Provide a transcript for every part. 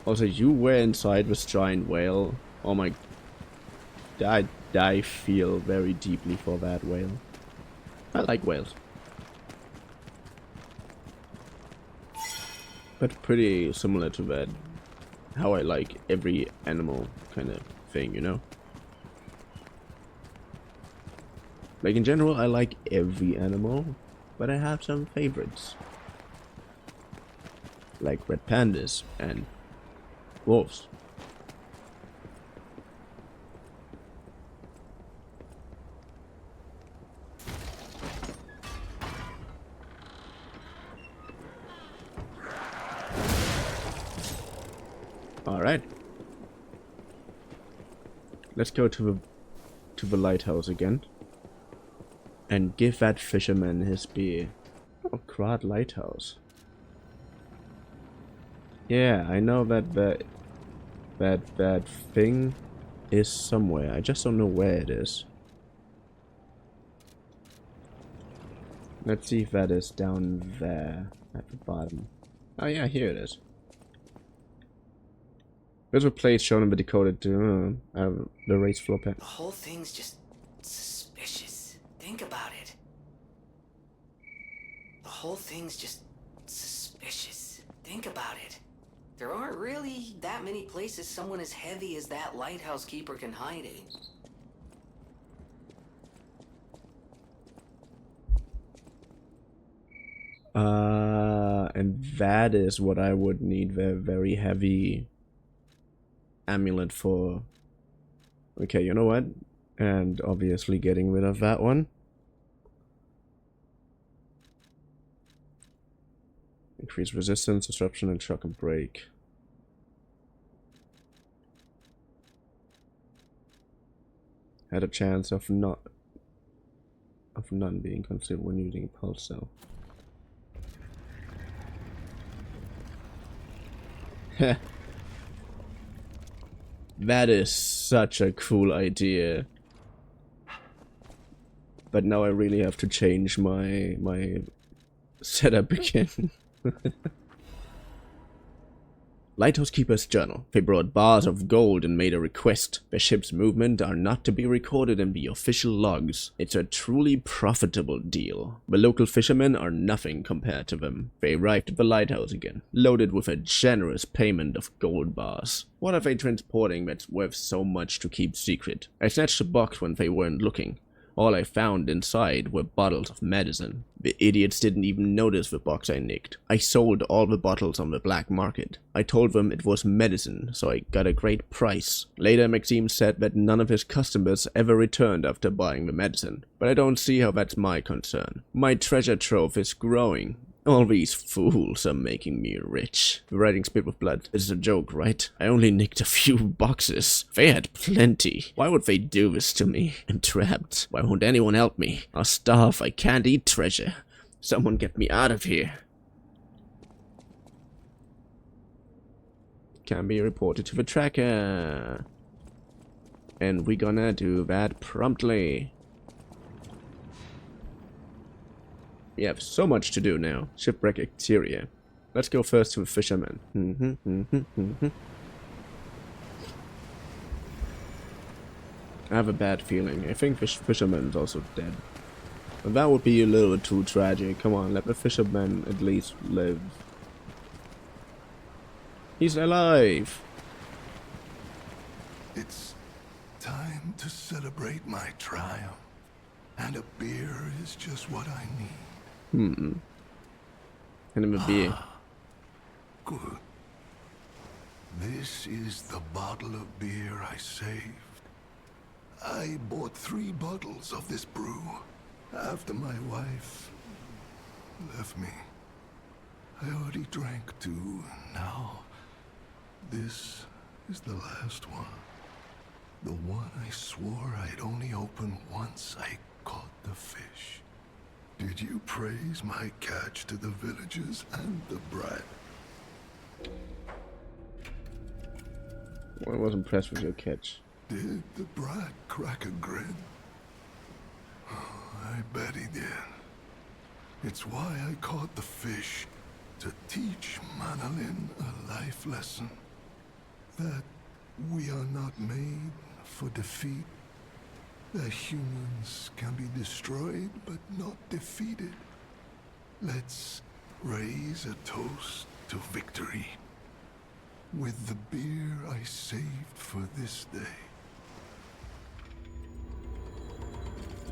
Also, you were inside this giant whale. Oh my... I feel very deeply for that whale. I like whales. But pretty similar to that. How I like every animal kind of thing, you know? Like in general, I like every animal, but I have some favorites. Like red pandas and wolves. Alright. Let's go to the lighthouse again. And give that fisherman his beer. Oh, Crad Lighthouse. Yeah, I know that thing is somewhere. I just don't know where it is. Let's see if that is down there at the bottom. Oh yeah, here it is. There's a place shown in the decoded the race floor pad. The whole thing's just suspicious. Think about it. The whole thing's just suspicious. Think about it. There aren't really that many places someone as heavy as that lighthouse keeper can hide in. And that is what I would need the very heavy amulet for. Okay, you know what? And obviously getting rid of that one. Increase resistance, disruption, and shock and break. Had a chance of none being considered when using pulse cell. That is such a cool idea. But now I really have to change my setup again. Lighthouse Keeper's Journal. They brought bars of gold and made a request. Their ship's movement are not to be recorded in the official logs. It's a truly profitable deal. The local fishermen are nothing compared to them. They arrived at the lighthouse again, loaded with a generous payment of gold bars. What are they transporting that's worth so much to keep secret? I snatched a box when they weren't looking. All I found inside were bottles of medicine. The idiots didn't even notice the box I nicked. I sold all the bottles on the black market. I told them it was medicine, so I got a great price. Later, Maxime said that none of his customers ever returned after buying the medicine. But I don't see how that's my concern. My treasure trove is growing. All these fools are making me rich. The writing spit with blood. This is a joke, right? I only nicked a few boxes. They had plenty. Why would they do this to me? I'm trapped. Why won't anyone help me? I'll starve. I can't eat treasure. Someone get me out of here. Can be reported to the tracker. And we're gonna do that promptly. We have so much to do now. Shipwreck exterior. Let's go first to the fisherman. I have a bad feeling. I think the fisherman's also dead. But that would be a little too tragic. Come on, let the fisherman at least live. He's alive! It's time to celebrate my triumph. And a beer is just what I need. Hand him a beer. Good. This is the bottle of beer I saved. I bought 3 bottles of this brew after my wife left me. I already drank 2, and now this is the last one. The one I swore I'd only open once I caught the fish. Did you praise my catch to the villagers and the brat? Well, I was impressed with your catch. Did the brat crack a grin? I bet he did. It's why I caught the fish, to teach Manolin a life lesson. that we are not made for defeat, that humans can be destroyed but not defeated. Let's raise a toast to victory with the beer I saved for this day.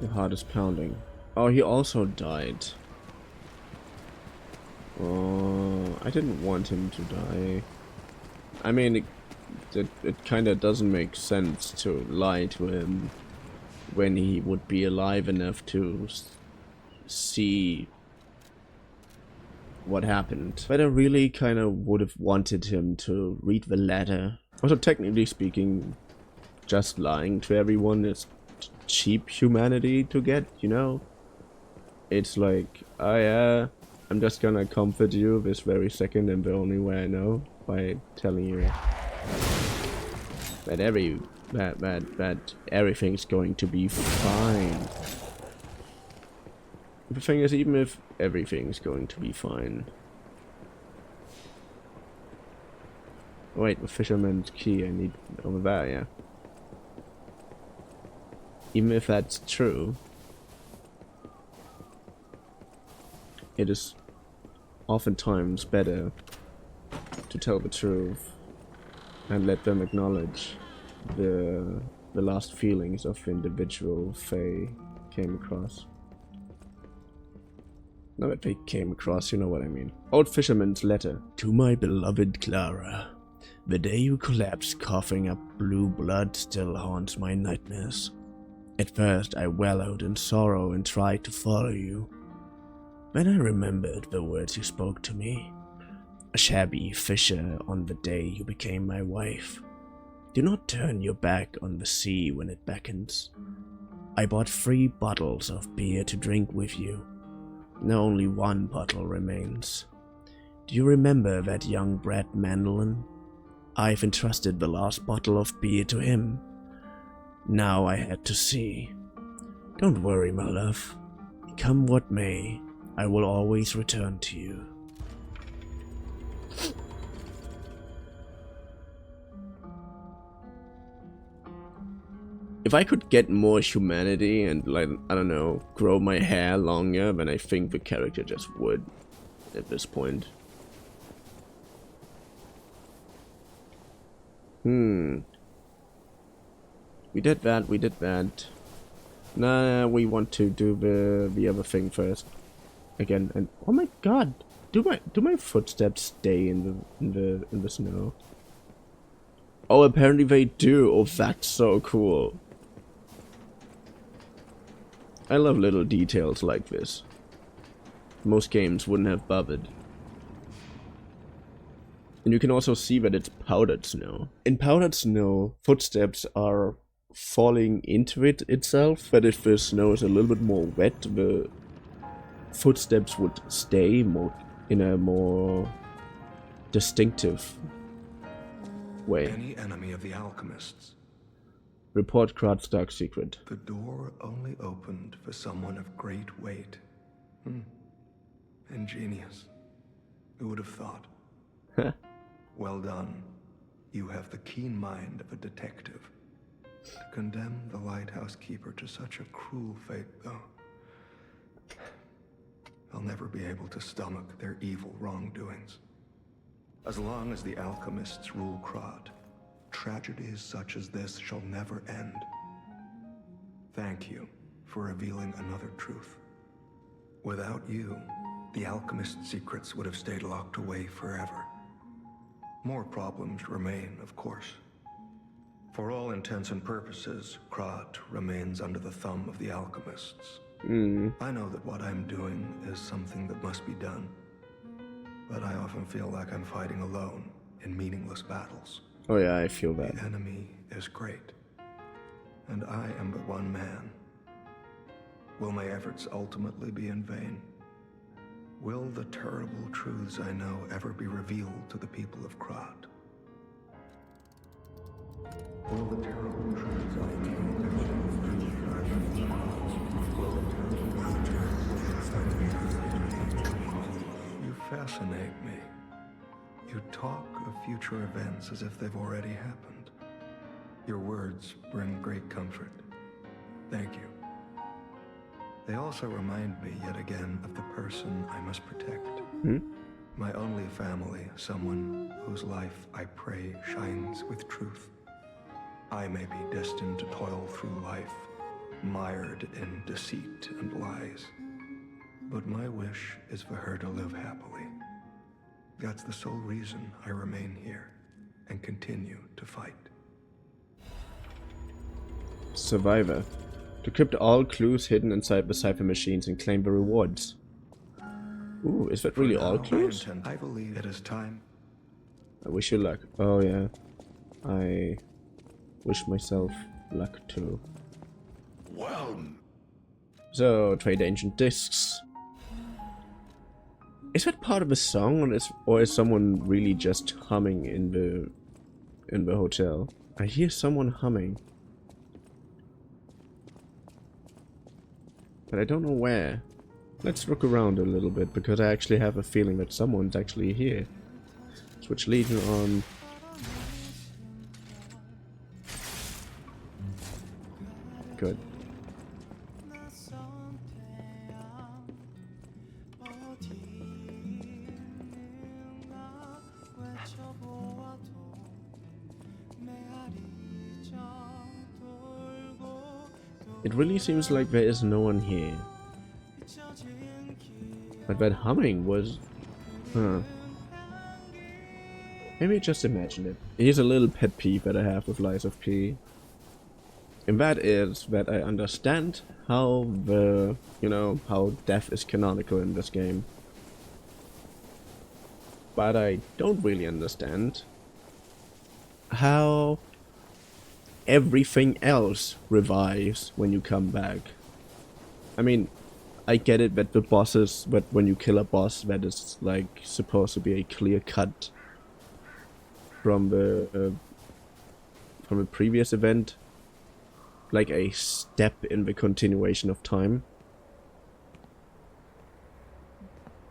Your heart is pounding. Oh, he also died. Oh, I didn't want him to die. I mean, it kind of doesn't make sense to lie to him when he would be alive enough to see what happened. But I really kind of would have wanted him to read the letter. Also, technically speaking, just lying to everyone is cheap humanity to get, you know? It's like, oh yeah, I'm just gonna comfort you this very second and the only way I know, by telling you that everything's going to be fine. The thing is, even if everything's going to be fine. Wait, the fisherman's key I need over there, yeah. Even if that's true, it is oftentimes better to tell the truth and let them acknowledge the last feelings of individual they came across. Not that they came across, you know what I mean. Old Fisherman's letter. To my beloved Clara. The day you collapsed coughing up blue blood still haunts my nightmares. At first I wallowed in sorrow and tried to follow you. Then I remembered the words you spoke to me. A shabby fisher on the day you became my wife. Do not turn your back on the sea when it beckons. I bought 3 bottles of beer to drink with you. Now only 1 bottle remains. Do you remember that young brat Mandolin? I've entrusted the last bottle of beer to him. Now I had to see. Don't worry, my love. Come what may, I will always return to you. If I could get more humanity and, like, I don't know, grow my hair longer, then I think the character just would at this point. We did that. Nah, we want to do the other thing first. Again, and oh my god, do my footsteps stay in the snow? Oh, apparently they do. Oh, that's so cool. I love little details like this. Most games wouldn't have bothered. And you can also see that it's powdered snow. In powdered snow, footsteps are falling into it itself, but if the snow is a little bit more wet, the footsteps would stay more in a more distinctive way. Any enemy of the alchemists. Report Krat's dark secret. The door only opened for someone of great weight. Ingenious. Who would have thought? Well done. You have the keen mind of a detective. To condemn the lighthouse keeper to such a cruel fate, though. I'll never be able to stomach their evil wrongdoings. As long as the alchemists rule Krat, tragedies such as this shall never end. Thank you for revealing another truth. Without you, the alchemist's secrets would have stayed locked away forever. More problems remain, of course. For all intents and purposes, Krat remains under the thumb of the alchemists. I know that what I'm doing is something that must be done, but I often feel like I'm fighting alone in meaningless battles. Oh yeah, I feel that. The enemy is great, and I am but one man. Will my efforts ultimately be in vain? Will the terrible truths I know ever be revealed to the people of Krat? Will the terrible truths I know ever be revealed to the people of Krat? Will the terrible truths I know ever be revealed? You fascinate me. You talk of future events as if they've already happened. Your words bring great comfort. Thank you. They also remind me yet again of the person I must protect. My only family, someone whose life I pray shines with truth. I may be destined to toil through life, mired in deceit and lies. But my wish is for her to live happily. That's the sole reason I remain here and continue to fight. Survivor. Decrypt all clues hidden inside the cipher machines and claim the rewards. Ooh, is that really all clues? I believe it is time. I wish you luck. Oh yeah. I wish myself luck too. Well, So, trade ancient discs. Is that part of the song, or is someone really just humming in the hotel? I hear someone humming, but I don't know where. Let's look around a little bit, because I actually have a feeling that someone's actually here. Switch Legion on. Good. It really seems like there is no one here. But that humming was... Huh. Maybe I just imagined it. Here's a little pet peeve that I have with liesofp. And that is that I understand how how death is canonical in this game. But I don't really understand how everything else revives when you come back. I mean, I get it that the bosses, but when you kill a boss, that is like supposed to be a clear cut from the previous event, like a step in the continuation of time.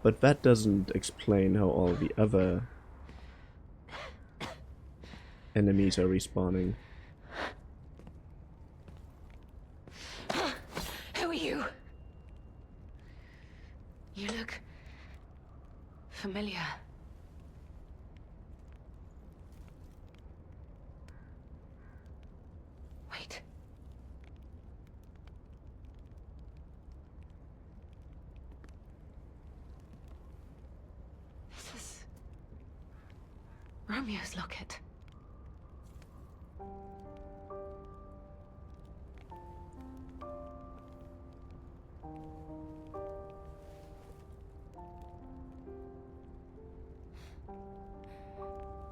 But that doesn't explain how all the other enemies are respawning. Who are you? You look familiar. Wait. This is Romeo's locket.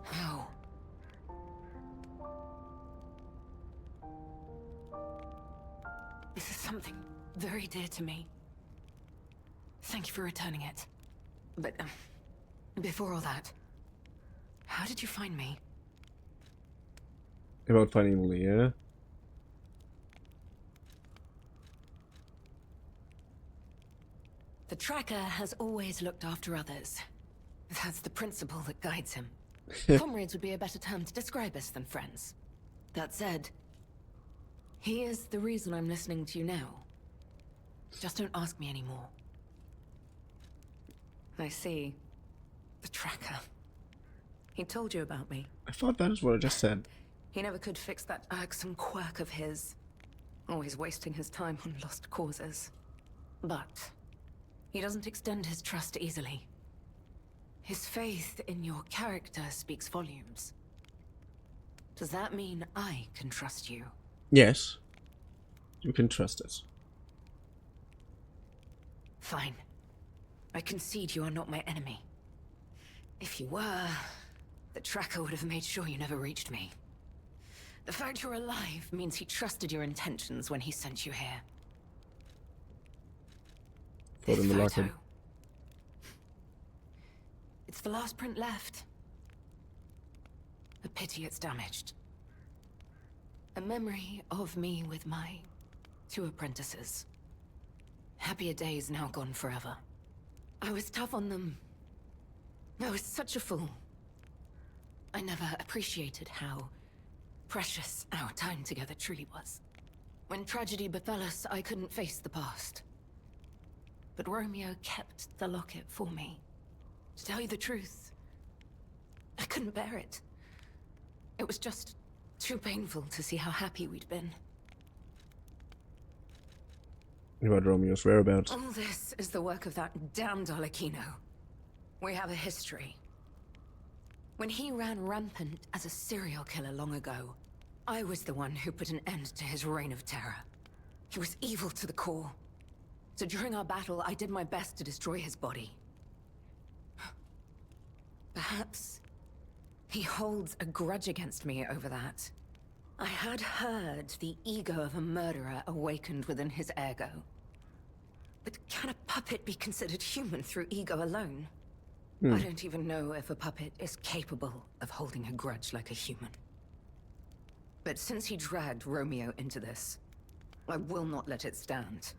How? This is something very dear to me. Thank you for returning it. But, before all that, how did you find me? About finding Leah? The tracker has always looked after others. That's the principle that guides him. Comrades would be a better term to describe us than friends. That said, he is the reason I'm listening to you now. Just don't ask me anymore. I see. The tracker. He told you about me. I thought that is what I just said. He never could fix that irksome quirk of his. Always wasting his time on lost causes. But he doesn't extend his trust easily. His faith in your character speaks volumes. Does that mean I can trust you? Yes. You can trust us. Fine. I concede you are not my enemy. If you were, the tracker would have made sure you never reached me. The fact you're alive means he trusted your intentions when he sent you here. Put in the locker. Photo. It's the last print left. A pity it's damaged. A memory of me with my 2 apprentices. Happier days now gone forever. I was tough on them. I was such a fool. I never appreciated how precious our time together truly was. When tragedy befell us, I couldn't face the past. But Romeo kept the locket for me. To tell you the truth, I couldn't bear it. It was just too painful to see how happy we'd been. About Romeo's whereabouts. All this is the work of that damned Arlecchino. We have a history. When he ran rampant as a serial killer long ago, I was the one who put an end to his reign of terror. He was evil to the core. So during our battle, I did my best to destroy his body. Perhaps he holds a grudge against me over that. I had heard the ego of a murderer awakened within his ego. But can a puppet be considered human through ego alone? I don't even know if a puppet is capable of holding a grudge like a human. But since he dragged Romeo into this, I will not let it stand.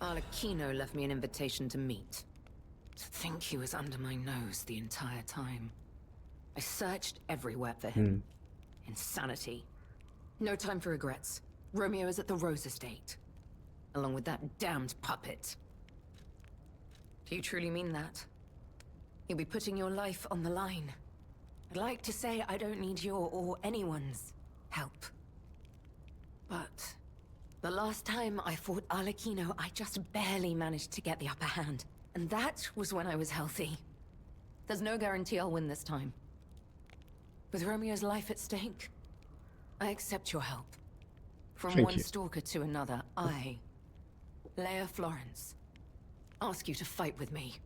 Arlecchino left me an invitation to meet. To think he was under my nose the entire time. I searched everywhere for him. Insanity. No time for regrets. Romeo is at the Rose Estate. Along with that damned puppet. Do you truly mean that? You'll be putting your life on the line. I'd like to say I don't need your or anyone's help. But the last time I fought Arlecchino, I just barely managed to get the upper hand. And that was when I was healthy. There's no guarantee I'll win this time. With Romeo's life at stake, I accept your help. From Thank one you. stalker to another, I, Leia Florence, ask you to fight with me.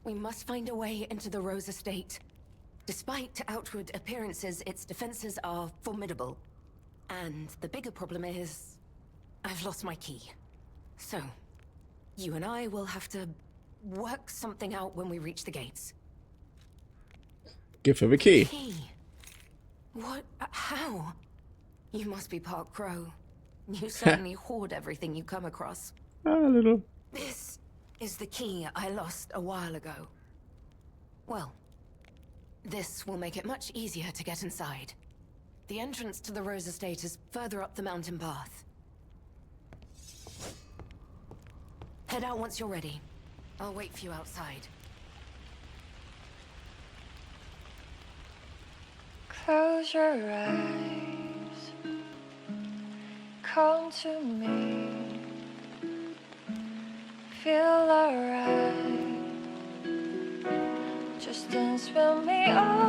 We must find a way into the Rose Estate. Despite outward appearances, its defenses are formidable. And the bigger problem is, I've lost my key. So, you and I will have to work something out when we reach the gates. Give her the key. Key? What? How? You must be part crow. You certainly hoard everything you come across. Ah, little. This is the key I lost a while ago. Well, this will make it much easier to get inside. The entrance to the Rose Estate is further up the mountain path. Head out once you're ready. I'll wait for you outside. Close your eyes, come to me, feel alright, just dance with me all